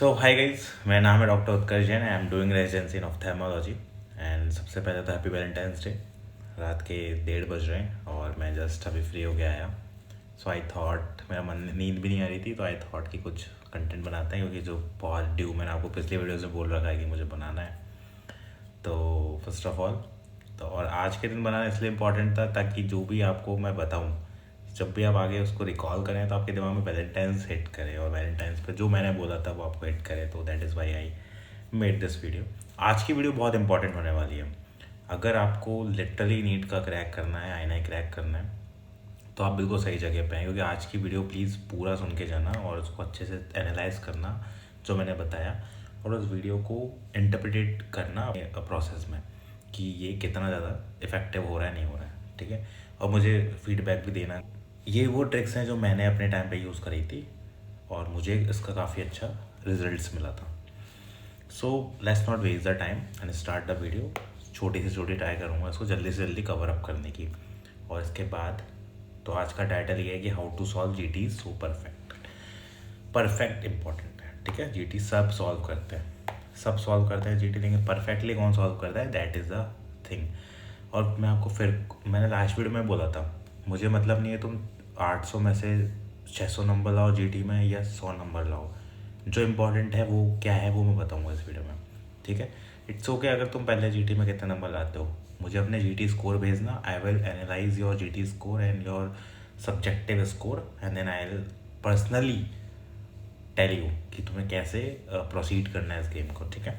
तो hi guys, मेरा नाम है doctor Utkarsh Jain. I am doing residency in ophthalmology. And सबसे पहले तो हैप्पी वैलेंटाइंस डे। रात के 1:30 बज रहे हैं और मैं जस्ट अभी फ्री हो गया आया। सो आई थॉट, मेरा मन नींद भी नहीं आ रही थी, तो आई थॉट कि कुछ कंटेंट बनाते हैं, क्योंकि जो बहुत ड्यू मैंने आपको पिछली वीडियो से बोल रखा है कि मुझे बनाना है। तो फर्स्ट ऑफ ऑल तो और आज के दिन बनाना इसलिए इम्पोर्टेंट था ताकि जो भी आपको मैं बताऊँ, जब भी आप आगे उसको रिकॉल करें तो आपके दिमाग में वैलेंटाइंस हिट करे, और वैलेंटाइंस पे जो मैंने बोला था वो आपको हिट करे। तो that is why I made this video. आज की वीडियो बहुत इंपॉर्टेंट होने वाली है। अगर आपको लिटरली नीट का क्रैक करना है, आईएनआई क्रैक करना है, तो आप बिल्कुल सही जगह पे हैं। क्योंकि आज की वीडियो प्लीज़ पूरा सुन के जाना और उसको अच्छे से एनालाइज करना जो मैंने बताया, और उस वीडियो को इंटरप्रिटेट करना प्रोसेस में कि ये कितना ज़्यादा इफेक्टिव हो रहा है, नहीं हो रहा है, ठीक है। और मुझे फीडबैक भी देना। ये वो ट्रिक्स हैं जो मैंने अपने टाइम पे यूज़ करी थी और मुझे इसका काफ़ी अच्छा रिजल्ट्स मिला था। So let's not waste the time and start the video. छोटी से छोटी ट्राई करूँगा इसको जल्दी से जल्दी कवर अप करने की। और इसके बाद तो आज का टाइटल ये है कि how to solve GT so perfect. Perfect important है, ठीक है। जीटी सब सॉल्व करते हैं, सब सॉल्व करते हैं जीटी, लेकिन परफेक्टली कौन सॉल्व करता है, दैट इज़ द थिंग। और मैं आपको फिर, मैंने लास्ट वीडियो में बोला था, मुझे मतलब नहीं है तुम 800 में से 600 नंबर लाओ जीटी में या 100 नंबर लाओ। जो इम्पोर्टेंट है वो क्या है वो मैं बताऊंगा इस वीडियो में, ठीक है। इट्स ओके अगर तुम पहले जीटी में कितने नंबर लाते हो, मुझे अपने जीटी स्कोर भेजना। I will analyse your GT score and your subjective score and then I will personally tell you कि तुम्हें कैसे प्रोसीड करना है इस गेम को, ठीक है।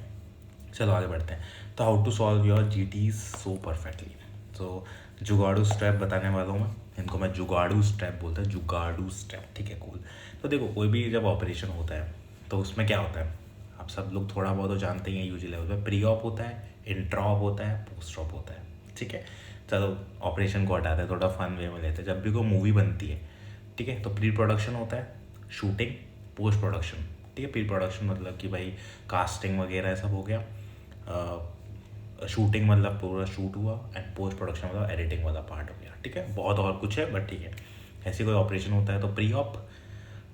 चलो आगे बढ़ते हैं। तो how to solve your GT so perfectly. तो जुगाड़ू स्टेप बताने वाला हूँ मैं। इनको मैं जुगाड़ू स्टेप बोलता है, जुगाड़ू स्टेप, ठीक है, कूल। तो देखो, कोई भी जब ऑपरेशन होता है तो उसमें क्या होता है, आप सब लोग थोड़ा बहुत तो जानते ही हैं। यूजी लेवल पे प्री ऑप होता है, इंट्रा ऑप होता है, पोस्ट ऑप होता है, ठीक है। चलो ऑपरेशन को हटाते हैं, थोड़ा फन वे में लेते हैं। जब भी कोई मूवी बनती है, ठीक है, तो प्री प्रोडक्शन होता है, शूटिंग, पोस्ट प्रोडक्शन, ठीक है। प्री प्रोडक्शन मतलब कि भाई कास्टिंग वगैरह सब हो गया, शूटिंग मतलब पूरा शूट हुआ, एंड पोस्ट प्रोडक्शन मतलब एडिटिंग वाला पार्ट हो गया, ठीक है। बहुत और कुछ है बट ठीक है। ऐसे कोई ऑपरेशन होता है तो प्री ऑप,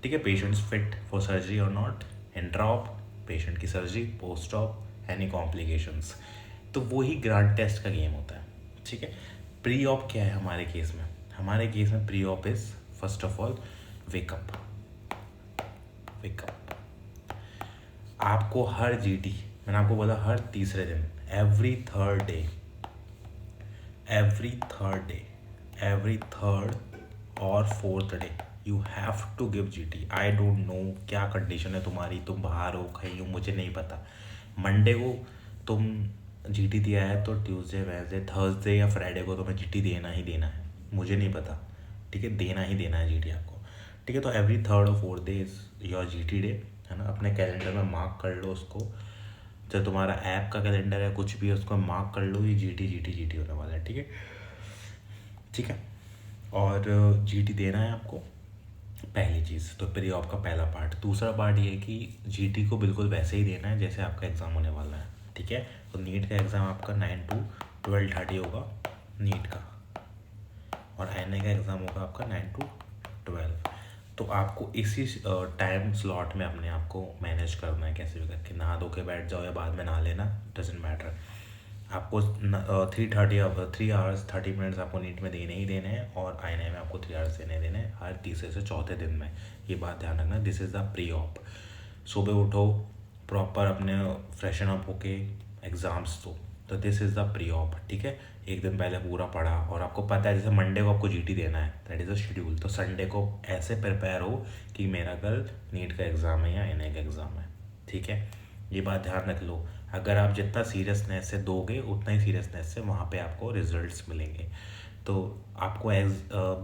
ठीक है, पेशेंट्स फिट फॉर सर्जरी और नॉट। इंट्रा ऑप, पेशेंट की surgery. Post op, any complications. तो वही ग्रांड टेस्ट का गेम होता है, ठीक है। प्री ऑप क्या है हमारे केस में, हमारे केस में pre op is first of all wake up. Wake up आपको हर जीटी, मैंने आपको बोला हर तीसरे दिन, every third day, every third day, every third और fourth day you have to give GT. I don't know क्या कंडीशन है तुम्हारी, तुम बाहर हो, कहीं हो, मुझे नहीं पता। मंडे को तुम जीटी दिया है तो ट्यूसडे, वेडनेसडे, थर्सडे या फ्राइडे को तुम्हें जीटी देना ही देना है, मुझे नहीं पता, ठीक है। देना ही देना है जीटी आपको, ठीक है। तो एवरी थर्ड और fourth day is your GT day, है ना। अपने कैलेंडर में मार्क कर लो उसको। जो तुम्हारा ऐप का कैलेंडर है, कुछ भी, उसको मार्क कर लो, ये जीटी जीटी जीटी होने वाला है, ठीक है, ठीक है। और जीटी देना है आपको, पहली चीज़ तो प्री ऑप का पहला पार्ट। दूसरा पार्ट ये है कि जीटी को बिल्कुल वैसे ही देना है जैसे आपका एग्ज़ाम होने वाला है, ठीक है। तो नीट का एग्ज़ाम आपका 9 to 12:30 होगा नीट का, और आईएनआई का एग्ज़ाम होगा आपका 9 to 12। तो आपको इसी टाइम स्लॉट में अपने आप को मैनेज करना है, कैसे भी करके। नहा धो के बैठ जाओ या बाद में नहा लेना, डजेंट मैटर। आपको 3 hours 30 minutes आपको नीट में देने ही देने हैं, और आईएनआई में आपको 3 hours देने हैं हर तीसरे से चौथे दिन में। ये बात ध्यान रखना, this is the pre op. सुबह उठो, प्रॉपर अपने फ्रेशन अप होके एग्ज़ाम्स दो, तो this is the pre op, ठीक है। एक दिन पहले पूरा पढ़ा, और आपको पता है जैसे मंडे को आपको जीटी देना है, दैट इज़ अ शेड्यूल। तो संडे को ऐसे प्रिपेयर हो कि मेरा कल नीट का एग्ज़ाम है या एनआई का एग्ज़ाम है, ठीक है। ये बात ध्यान रख लो। अगर आप जितना सीरियसनेस से दोगे उतना ही सीरियसनेस से वहाँ पे आपको रिजल्ट्स मिलेंगे। तो आपको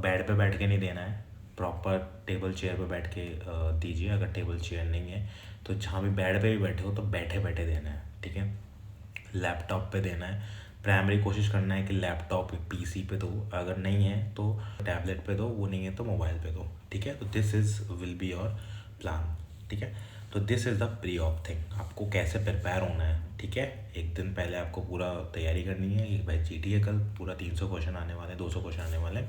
बेड पे बैठ के नहीं देना है, प्रॉपर टेबल चेयर पे बैठ के दीजिए। अगर टेबल चेयर नहीं है तो जहाँ भी बेड पे भी बैठे हो तो बैठे बैठे देना है, ठीक है। लैपटॉप पे देना है, प्राइमरी कोशिश करना है कि लैपटॉप पीसी पे दो, अगर नहीं है तो टैबलेट पे दो, वो नहीं है तो मोबाइल पे दो, ठीक है। तो this is will be your plan, ठीक है। तो this is the pre op thing, आपको कैसे प्रिपेयर होना है, ठीक है। एक दिन पहले आपको पूरा तैयारी करनी है कि भाई जीटी है कल, पूरा 300 क्वेश्चन आने वाले, 200 क्वेश्चन आने वाले,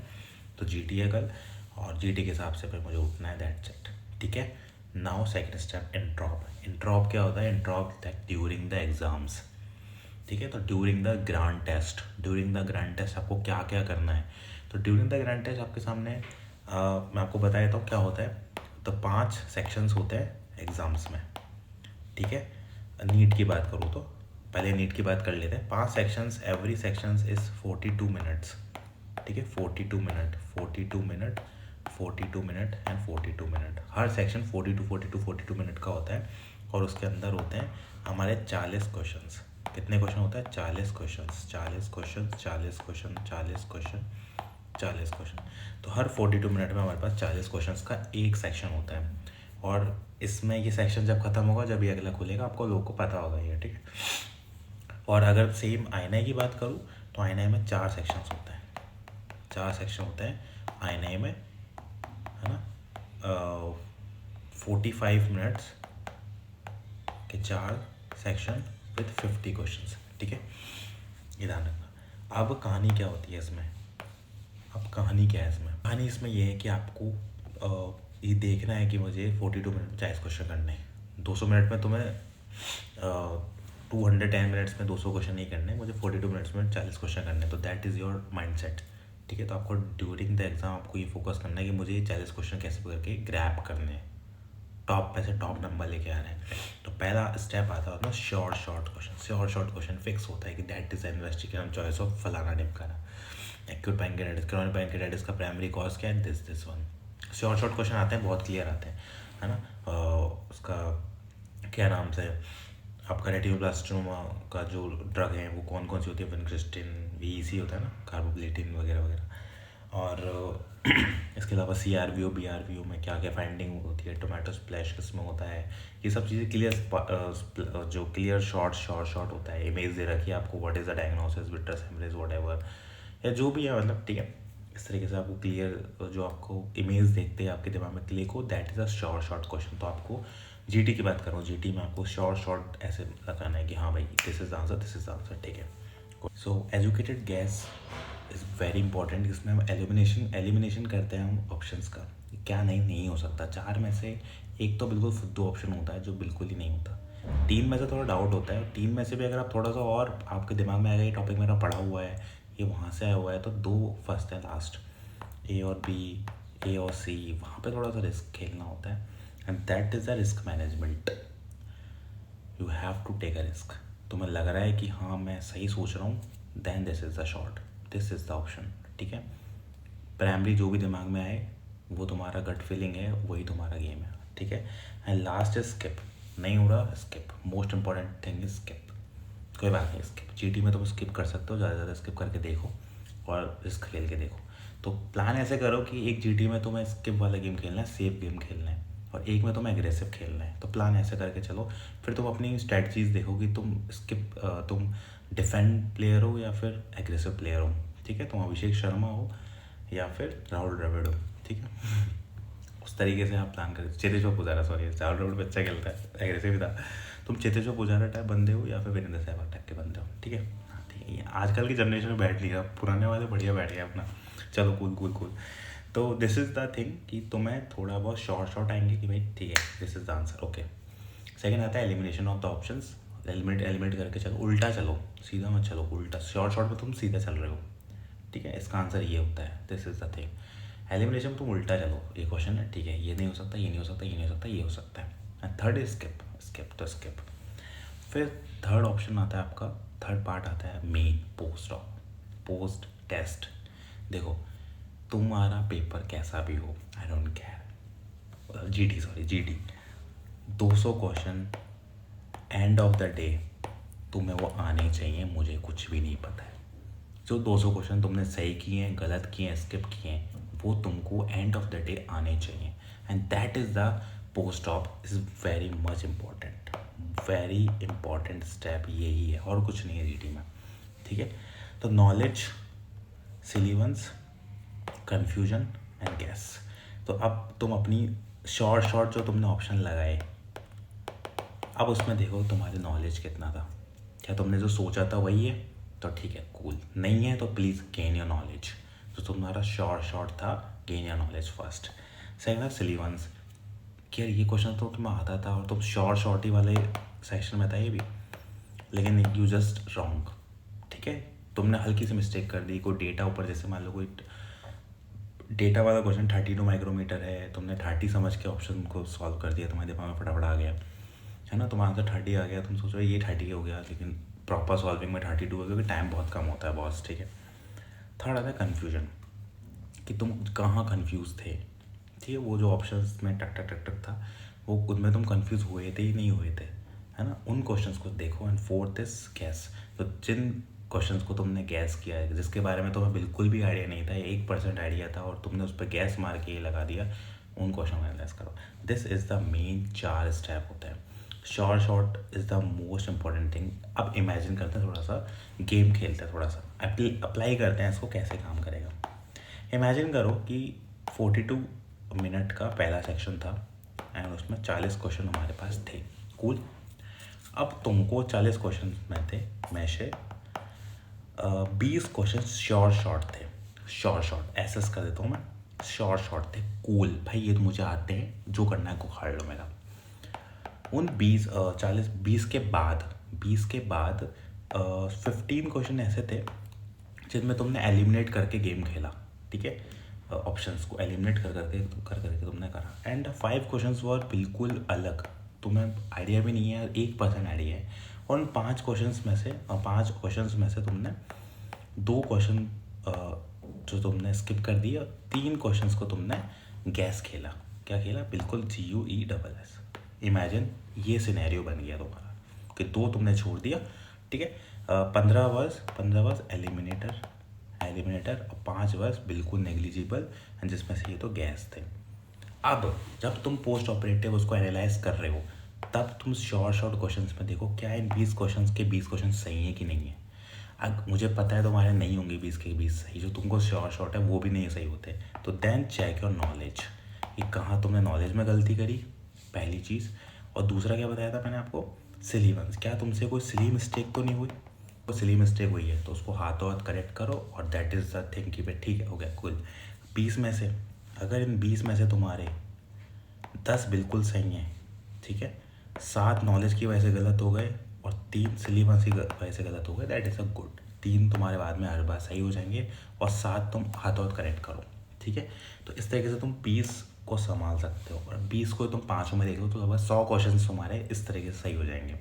तो जीटी है कल, और जीटी के हिसाब से फिर मुझे उठना है, दैट्स इट, ठीक है। नाउ सेकंड स्टेप, इंट्रॉप। इंट्रॉप क्या होता है? इंट्रॉप दैट ड्यूरिंग द एग्ज़ाम्स, ठीक है। तो during the grand test, during the grand test आपको क्या क्या करना है? तो ड्यूरिंग द ग्रांड टेस्ट आपके सामने मैं आपको बता देता हूँ क्या होता है। तो 5 सेक्शंस होते हैं एग्ज़ाम्स में, ठीक है। नीट की बात करूँ तो पहले नीट की बात कर लेते हैं। 5 sections, every sections is 42 minutes, ठीक है। 42 minute, 42 minute, 42 minute and 42 minute. Her section 42 minute का होता है और उसके अंदर होते हैं हमारे 40 क्वेश्चंस। कितने क्वेश्चन होता है? 40 questions, 40 question, 40 question, 40 question, 40 question. तो हर 42 मिनट में हमारे पास 40 क्वेश्चंस का एक सेक्शन होता है। और इसमें ये सेक्शन जब खत्म होगा, जब ये अगला खुलेगा, आपको लोगों को पता होगा ये, ठीक है। और अगर सेम आईएनआई की बात करूँ तो आईएनआई में 4 सेक्शंस होते हैं, 4 सेक्शन होते हैं आईएनआई में, है ना। 45 मिनट्स के 4 सेक्शन विथ 50 क्वेश्चंस, ठीक है। ये ध्यान रखना। अब कहानी क्या होती है इसमें? अब कहानी क्या है इसमें? कहानी इसमें ये है कि आपको ये देखना है कि मुझे 42 मिनट में 40 क्वेश्चन करने हैं। 200 मिनट में तुम्हें 210 मिनट्स में 200 क्वेश्चन नहीं करने, मुझे 42 मिनट्स में 40 क्वेश्चन करने। तो that is your mind set, ठीक है। तो आपको ड्यूरिंग द एग्ज़ाम आपको ये फोकस करना है कि मुझे ये 40 क्वेश्चन कैसे करके ग्रैब करने हैं, टॉप पे से टॉप नंबर लेके आ रहे हैं। तो पहला स्टेप आता है ना short question. Short question fix होता है कि that is investigation choice of फलाना ढिमकाना, एक्यूट पैंक्रियाटाइटिस, क्रॉनिक पैंक्रियाटाइटिस का प्राइमरी कॉज क्या है? This one. शॉर्ट क्वेश्चन आते हैं, बहुत क्लियर आते हैं, है ना। उसका क्या नाम से आपका रेटिनोब्लास्टोमा का जो ड्रग है वो कौन कौन सी होती है? विनक्रिस्टिन, VEC होता है ना, कार्बोप्लेटिन वगैरह वगैरह। और इसके अलावा CRVO, BRVO में क्या क्या फाइंडिंग होती है? टोमेटो स्प्लैश किसमें होता है? ये सब चीज़ें क्लियर, जो क्लियर शॉर्ट होता है। इमेज दे रखी है आपको, what is the diagnosis, vitreous haemorrhage, whatever, या जो भी है, मतलब, ठीक है। इस तरीके से आपको क्लियर, जो आपको इमेज देखते हैं आपके दिमाग में क्लिक हो, that is a short question. तो आपको GT की बात करूँ, GT में आपको शॉर्ट ऐसे लगाना है कि हाँ भाई, दिस इज द आंसर, ठीक है। सो educated gas is very important. इसमें हम एलिमिनेशन करते हैं हम ऑप्शंस का, क्या नहीं हो सकता। 4 में से एक तो बिल्कुल फुद्दू ऑप्शन होता है जो बिल्कुल ही नहीं होता। 3 में से थोड़ा डाउट होता है, 3 में से भी अगर आप थोड़ा सा और आपके दिमाग में आएगा ये टॉपिक मेरा पढ़ा हुआ है, ये वहाँ से आया हुआ है, तो 2 फर्स्ट है लास्ट, A और B, A और C, वहाँ पे थोड़ा सा रिस्क खेलना होता है। And that is the risk management. You have to take a risk. तुम्हें लग रहा है कि हाँ मैं सही सोच रहा हूँ, then this is the short, this is the option, ठीक है। प्राइमरी जो भी दिमाग में आए वो तुम्हारा गट फीलिंग है, वही तुम्हारा गेम है, ठीक है। And last is skip. नहीं हो रहा, skip. Most important thing is skip. कोई बात नहीं, स्किप। GT में तुम स्किप कर सकते हो, ज़्यादा स्किप करके देखो और रिस्क खेल के देखो। तो प्लान ऐसे करो कि एक GT में तुम्हें स्किप वाला गेम खेलना है, सेफ गेम खेलना है, और एक में तुम्हें एग्रेसिव खेलना है। तो प्लान ऐसे करके चलो, फिर तुम अपनी स्ट्रैटेजीज देखो कि तुम डिफेंड प्लेयर हो या फिर एग्रेसिव प्लेयर हो, ठीक है। तुम अभिषेक शर्मा हो या फिर राहुल द्रविड़ हो, ठीक है। उस तरीके से आप प्लान करें। चेतेश्वर पुजारा, सॉरी, राहुल द्रविड़ बच्चा खेलता है, एग्रेसिव था। तुम चेतेश्वर पुजारा टाइप बंदे हो या फिर वीरेंद्र सहवाग टाइप के बंदे हो, ठीक है। हाँ, ठीक है। आजकल की जनरेशन में बैठ लिया, पुराने वाले बढ़िया बैठ गया अपना, चलो कूल। तो दिस इज़ द थिंग कि तुम्हें थोड़ा बहुत शॉर्ट आएंगे कि भाई ठीक है, this is the answer, okay. Second आता है elimination of the options. Eliminate करके चलो, उल्टा चलो, सीधा मत चलो, उल्टा। शॉर्ट में तुम सीधा चल रहे हो, ठीक है। इसका आंसर ये होता है, this is the thing. Elimination में तुम उल्टा चलो, ये क्वेश्चन है, ठीक है, ये नहीं हो सकता, ये नहीं हो सकता, ये नहीं हो सकता, ये हो सकता है। And third is skip. फिर थर्ड ऑप्शन आता है आपका, थर्ड पार्ट आता है मेन, पोस्ट टेस्ट। देखो, तुम्हारा पेपर कैसा भी हो, I don't care, GT 200 question end of the day तुम्हें वो आने चाहिए, मुझे कुछ भी नहीं पता है। जो 200 क्वेश्चन तुमने सही किए हैं, गलत किए हैं, स्किप किए हैं, वो तुमको एंड ऑफ द डे आने चाहिए। And that is the post op is very much important step यही है, और कुछ नहीं है GT में, ठीक है। तो knowledge, syllabus, confusion and gas. तो अब तुम अपनी शॉर्ट जो तुमने ऑप्शन लगाए, अब उसमें देखो तुम्हारी नॉलेज कितना था। क्या तुमने जो सोचा था वही है? तो ठीक है, कूल। नहीं है तो प्लीज़ गेन योर नॉलेज। तो तुम्हारा शॉर्ट था, gain your knowledge first. Second है सिलेबस, कि यार ये क्वेश्चन तो तुम्हें आता था और तुम शॉर्ट ही वाले सेक्शन में था ये भी, लेकिन यू जस्ट रॉन्ग, ठीक है। तुमने हल्की सी मिस्टेक कर दी, कोई डेटा ऊपर, जैसे मान लो कोई डेटा वाला क्वेश्चन 32 माइक्रोमीटर है, तुमने 30 समझ के ऑप्शन को सॉल्व कर दिया, तुम्हारे दिमाग में फटाफट आ गया, है ना, तुम्हारा आंसर 30 आ गया, तुम सोचो ये 30 हो गया, लेकिन प्रॉपर सॉल्विंग में 32 हो, क्योंकि टाइम बहुत कम होता है बॉस, ठीक है। थर्ड आता है कन्फ्यूजन, कि तुम कहाँ कन्फ्यूज़ थे, ठीक है। वो जो ऑप्शंस में टक टक टक टक था, वो उनमें तुम कन्फ्यूज़ हुए थे ही नहीं हुए थे, है ना, उन क्वेश्चंस को देखो। एंड फोर्थ इज गैस, तो जिन क्वेश्चंस को तुमने गैस किया है, जिसके बारे में तुम्हें बिल्कुल भी आइडिया नहीं था, 1% आइडिया था और तुमने उस पर गैस मार के ये लगा दिया, उन क्वेश्चन को एनालाइज करो। This is the main 4 step होता है। Short is the most important thing. अब इमेजिन करते हैं, थोड़ा सा गेम खेलते हैं, थोड़ा सा अप्लाई करते हैं इसको, कैसे काम करेगा। इमेजिन करो कि 42 मिनट का पहला सेक्शन था एंड उसमें 40 क्वेश्चन हमारे पास थे, कूल। अब तुमको 40 क्वेश्चन में से 20 क्वेश्चन शॉर्ट थे, शॉर्ट एसेस कर देता हूँ मैं, शॉर्ट थे, कूल भाई, ये तो मुझे आते हैं, जो करना है को खाड़ लो मेरा। उन 20 के बाद 15 क्वेश्चन ऐसे थे जिनमें तुमने एलिमिनेट करके गेम खेला, ठीक है, ऑप्शंस को एलिमिनेट कर करके तुमने करा। एंड 5 क्वेश्चंस वर बिल्कुल अलग, तुम्हें आइडिया भी नहीं है, 1% आइडिया है। और उन 5 क्वेश्चंस में से तुमने 2 क्वेश्चन जो तुमने स्किप कर दिए, 3 क्वेश्चंस को तुमने गैस खेला। क्या खेला? बिल्कुल GUESS। इमेजिन ये सिनेरियो बन गया तुम्हारा कि 2 तुमने छोड़ दिया, ठीक है। 15 वर्स एलिमिनेटर और 5 वर्स बिल्कुल नेग्लिजिबल, जिसमें से ये तो गैस थे। अब जब तुम पोस्ट ऑपरेटिव उसको एनालाइज कर रहे हो, तब तुम शॉर्ट क्वेश्चंस में देखो क्या इन 20 क्वेश्चंस के 20 क्वेश्चन सही है कि नहीं है। अब मुझे पता है तुम्हारे नहीं होंगे 20 के 20 सही, जो तुमको शॉर्ट है वो भी नहीं सही होते। तो देन चेक योर नॉलेज, कि कहाँ तुमने नॉलेज में गलती करी, पहली चीज़। और दूसरा क्या बताया था मैंने आपको, सिलीबस, क्या तुमसे कोई सिली मिस्टेक तो नहीं हुई? वो सिली मिस्टेक हुई है तो उसको हाथों हाथ करेक्ट करो, और दैट इज़ द थिंग कि भाई ठीक है, हो गया कुल 20 में से। अगर इन 20 में से तुम्हारे 10 बिल्कुल सही हैं, ठीक है, 7 नॉलेज की वजह से गलत हो गए और 3 सिलेबस की वजह से गलत हो गए, दैट इज़ अ गुड। 3 तुम्हारे बाद में हर बार सही हो जाएंगे और 7 तुम हाथों हाथ करेक्ट करो, ठीक है। तो इस तरीके से तुम 20 को संभाल सकते हो, और 20 को तुम 5 में देख लो तो लगभग 100 क्वेश्चन तुम्हारे इस तरीके से सही हो जाएंगे,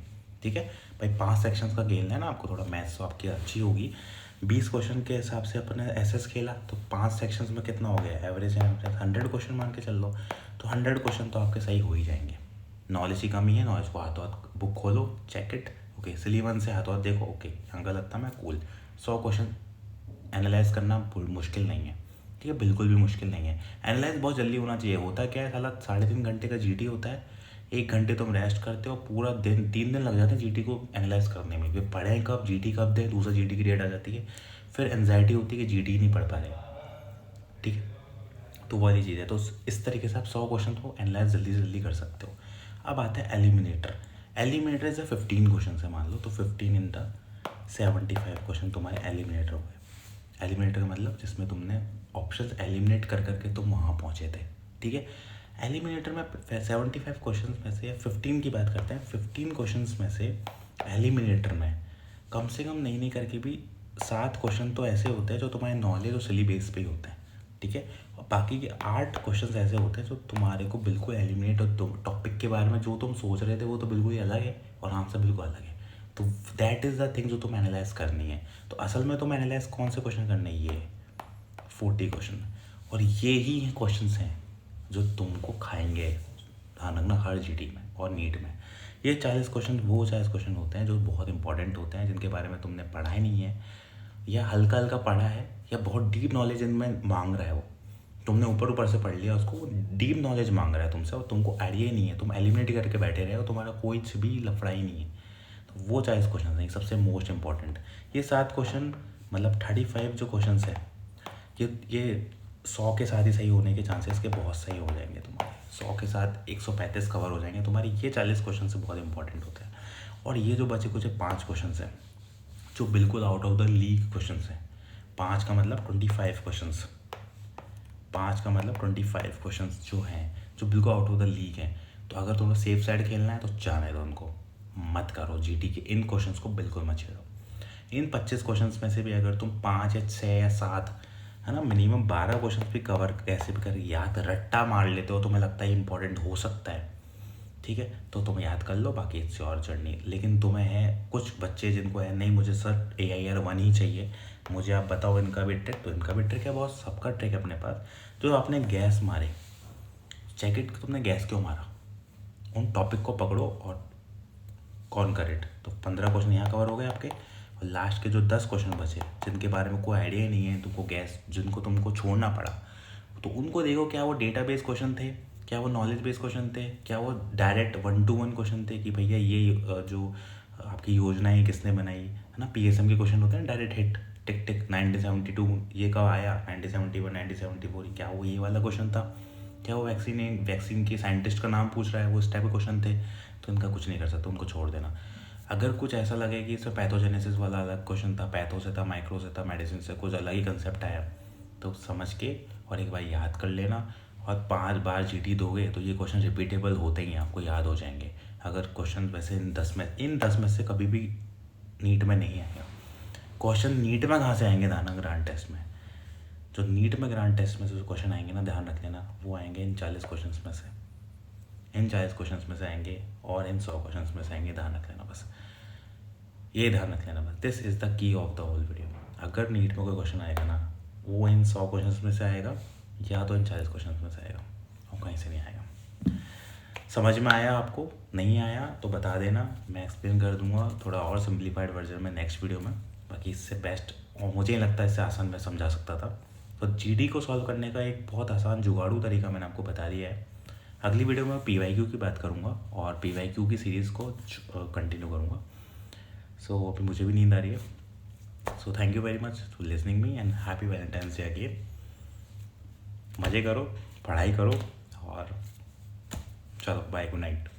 ठीक है भाई। 5 सेक्शंस का खेलना है ना आपको, थोड़ा मैथ्स तो आपकी अच्छी होगी। 20 क्वेश्चन के हिसाब से अपने एसएस खेला तो 5 सेक्शंस में कितना हो गया, एवरेज 100 क्वेश्चन मान के चल लो, तो 100 क्वेश्चन तो आपके सही हो ही जाएंगे। नॉलेज की कमी है, नॉलेज को हाथों हाथ बुक खोलो, चेक इट, ओके, सिलेबस से हाथों हाथ देखो, ओके यहाँ गलत था मैं, कूल। 100 क्वेश्चन एनालाइज करना मुश्किल नहीं है, ठीक है, बिल्कुल भी मुश्किल नहीं है। एनालाइज बहुत जल्दी होना चाहिए। होता क्या है, साला 3.5 घंटे का जीटी होता है, 1 घंटे तुम रेस्ट करते हो, पूरा दिन 3 दिन लग जाते हैं जीटी को एनालाइज करने में। वे पढ़ें कब, जीटी कब दें, दूसरा जीटी की डेट आ जाती है, फिर एनजाइटी होती है कि जीटी ही नहीं पढ़ पा रहे, ठीक है। तो वाली चीज़ है। तो इस तरीके से आप 100 क्वेश्चन को एनालाइज जल्दी से जल्दी कर सकते हो। अब आता है एलिमिनेटर। एलिमिनेटर इज 15 क्वेश्चन है मान लो, तो 15 × 75 क्वेश्चन तुम्हारे एलिमिनेटर हो गए। एलिमिनेटर का मतलब जिसमें तुमने ऑप्शंस एलिमिनेट कर करके तुम वहाँ पहुँचे थे, ठीक है। एलिमिनेटर में 75 क्वेश्चन में से 15 की बात करते हैं, 15 क्वेश्चन में से एलिमिनेटर में कम से कम नहीं करके भी 7 क्वेश्चन तो ऐसे होते हैं जो तुम्हारे नॉलेज और सिली बेस पे ही होते हैं, ठीक है। और बाकी के 8 क्वेश्चन ऐसे होते हैं जो तुम्हारे को बिल्कुल एलिमिनेट, और टॉपिक के बारे में जो तुम सोच रहे थे वो तो बिल्कुल ही अलग है और आंसर बिल्कुल अलग है। तो दैट इज़ द थिंग जो तुम एनालाइज करनी है। तो असल में तुम एनालाइज कौन से क्वेश्चन करने, ये 40 क्वेश्चन, और ये ही क्वेश्चन हैं जो तुमको खाएंगे ध्यान रखना हर जीटी में और नीट में। ये 40 क्वेश्चन वो 40 क्वेश्चन होते हैं जो बहुत इंपॉर्टेंट होते हैं, जिनके बारे में तुमने पढ़ा ही नहीं है, या हल्का हल्का पढ़ा है, या बहुत डीप नॉलेज इनमें मांग रहा है। वो तुमने ऊपर से पढ़ लिया उसको, डीप नॉलेज मांग रहा है तुमसे और तुमको आइडिया ही नहीं है, तुम एलिमिनेट करके बैठे रहे हो, तुम्हारा कोई भी लफड़ा ही नहीं है। तो वो 40 क्वेश्चन हैं सबसे मोस्ट इंपॉर्टेंट। ये 7 क्वेश्चन मतलब 35 जो क्वेश्चन है, ये 100 के साथ ही सही होने के चांसेस के बहुत सही हो जाएंगे तुम्हारे। 100 के साथ 135 कवर हो जाएंगे तुम्हारी। ये 40 क्वेश्चन से बहुत इंपॉर्टेंट होते हैं। और ये जो बचे कुछ 5 क्वेश्चन हैं जो बिल्कुल out of the league question हैं, 5 का मतलब 25 क्वेश्चन, 5 का मतलब 25 क्वेश्चन जो हैं जो बिल्कुल आउट ऑफ द लीग हैं, तो अगर तुम्हें सेफ साइड खेलना है तो जाने दो उनको, मत करो जीटी के इन क्वेश्चंस को, बिल्कुल मत छेड़ो। इन 25 क्वेश्चंस में से भी अगर तुम 5 या 6 या 7 है ना, मिनिमम 12 क्वेश्चंस भी कवर कैसे भी कर याद रट्टा मार लेते हो, तुम्हें लगता है इंपॉर्टेंट हो सकता है, ठीक है, तो तुम याद कर लो, बाकी इट्स योर जर्नी। लेकिन तुम्हें है कुछ बच्चे जिनको है नहीं मुझे सर AIR 1 ही चाहिए, मुझे आप बताओ इनका भी ट्रिक, तो इनका भी ट्रिक है, बहुत सबका ट्रिक है अपने पास। जो आपने गैस मारे, चेक इट, तुमने गैस क्यों मारा, उन टॉपिक को पकड़ो और कौन करेक्ट। तो 15 क्वेश्चन यहाँ कवर हो गए आपके, और लास्ट के जो 10 क्वेश्चन बचे जिनके बारे में कोई आइडिया ही नहीं है तुमको, गैस जिनको तुमको छोड़ना पड़ा, तो उनको देखो क्या वो डेटाबेस क्वेश्चन थे, क्या वो नॉलेज बेस्ड क्वेश्चन थे, क्या वो डायरेक्ट 1-to-1 क्वेश्चन थे कि भैया ये जो आपकी योजना है किसने बनाई, है ना, PSM के क्वेश्चन होते हैं डायरेक्ट हिट टिक टिक 1972 ये कब आया, 1971 1974, क्या वो ये वाला क्वेश्चन था, क्या वो वैक्सीन की साइंटिस्ट का नाम पूछ रहा है, वो इस टाइप के क्वेश्चन थे। तो इनका कुछ नहीं कर सकते, उनको छोड़ देना। अगर कुछ ऐसा लगे कि इसमें पैथोजेनेसिस वाला अलग क्वेश्चन था, पैथो से था, माइक्रो से था, मेडिसिन से कुछ अलग ही कंसेप्ट आया, तो समझ के और एक बार याद कर लेना, और 5 बार GT दोगे तो ये क्वेश्चन रिपीटेबल होते ही आपको याद हो जाएंगे। अगर क्वेश्चन वैसे इन 10 में से कभी भी नीट में नहीं आएगा क्वेश्चन, नीट में कहाँ से आएंगे दाना ग्रांड टेस्ट में, जो नीट में ग्रांड टेस्ट में से जो क्वेश्चन आएंगे ना, ध्यान रख लेना, वो आएंगे इन 40 क्वेश्चन में से, इन 40 क्वेश्चन में से आएंगे, और इन 100 क्वेश्चन में से आएंगे, ध्यान रख लेना बस, ये ध्यान रख लेना बस। This is the key of the whole video. अगर नीट में कोई क्वेश्चन आएगा ना, वो इन 100 क्वेश्चन में से आएगा, या तो इन 40 क्वेश्चन में से आएगा, और कहीं से नहीं आएगा। समझ में आया आपको, नहीं आया तो बता देना, मैं एक्सप्लेन कर दूंगा थोड़ा और सिंप्लीफाइड वर्जन में नेक्स्ट वीडियो में। बाकी इससे बेस्ट, और मुझे नहीं लगता इससे आसान मैं समझा सकता था। तो GD को सॉल्व करने का एक बहुत आसान जुगाड़ू तरीका मैंने आपको बता दिया है। अगली वीडियो में PYQ की बात करूँगा, और PYQ की सीरीज़ को कंटिन्यू करूँगा। सो अभी मुझे भी नींद आ रही है। So thank you very much for listening me, and happy Valentine's day again. मज़े करो, पढ़ाई करो, और चलो बाय, गुड नाइट।